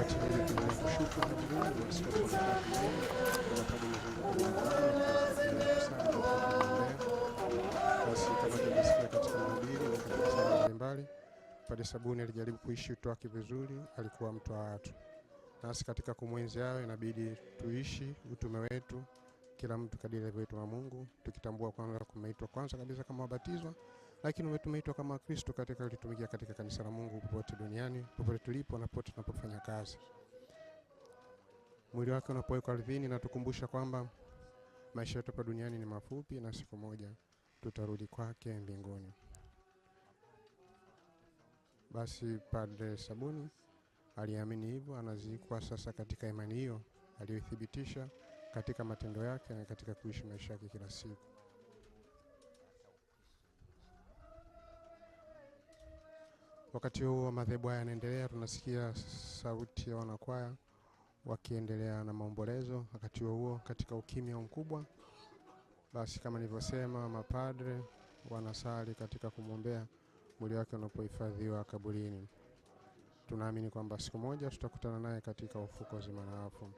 wakati mwili ukiendelea kushuka kaburini, askofu amekaa pembeni na mapadri wamezunguka madhabahu wakiendelea kusali na kumwombea. Basi kama tulivyosikia katika mahubiri na katika sala mbalimbali, Padre Sabuni alijaribu kuishi utu wake vizuri, alikuwa mtu wa watu. Nasi katika kumwenzi yao inabidi tuishi utume wetu kila mtu kadiri alivyoitwa na Mungu, tukitambua kwamba tumeitwa kwanza kabisa kama wabatizwa, lakini tumeitwa kama Kristo katika kutumikia katika kanisa la Mungu popote duniani, popote tulipo na popote tunapofanya kazi. Mwili wake unapowekwa ardhini na tukumbusha kwamba maisha yetu hapa duniani ni mafupi na siku moja tutarudi kwake mbinguni. Basi Padre Sabuni aliamini hivyo, anazikwa sasa katika imani hiyo aliyothibitisha katika matendo yake na katika kuishi maisha yake kila siku. Wakati huo madhehebu haya yanaendelea, tunasikia sauti ya wanakwaya wakiendelea na maombolezo. Wakati huo katika ukimya mkubwa, basi kama nilivyosema, mapadre wanasali katika kumwombea mwili wake unapohifadhiwa kaburini. Tunaamini kwamba siku moja tutakutana naye katika ufuko uzima na wafu.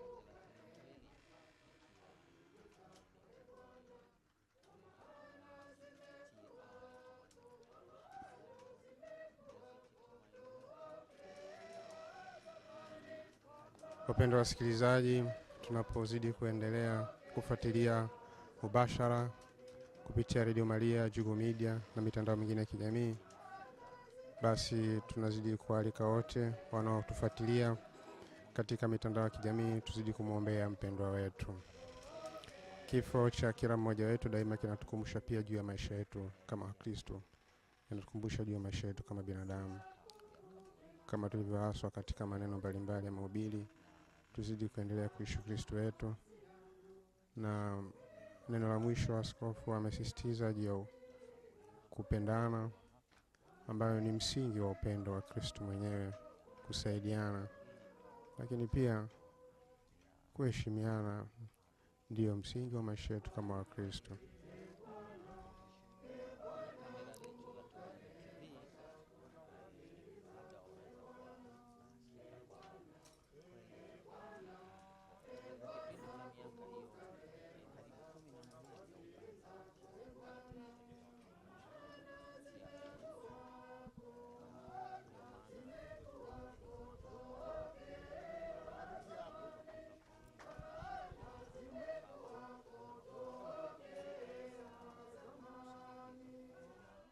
Wapendwa wasikilizaji, tunapozidi kuendelea kufuatilia mubashara kupitia Radio Maria, Jugo Media na mitandao mingine ya kijamii, basi tunazidi kualika wote wanaotufuatilia katika mitandao ya kijamii tuzidi kumwombea mpendwa wetu. Kifo cha kila mmoja wetu daima kinatukumbusha pia juu ya maisha yetu kama Kristo, kinatukumbusha juu ya maisha yetu kama binadamu. Kama tulivyoaswa katika maneno mbalimbali ya mahubiri, tuzidi kuendelea kuishi Kristo wetu. Na neno la mwisho askofu amesisitiza juu ya kupendana, ambayo ni msingi wa upendo wa Kristo mwenyewe, kusaidiana, lakini pia kuheshimiana ndio msingi wa maisha yetu kama wa Kristo.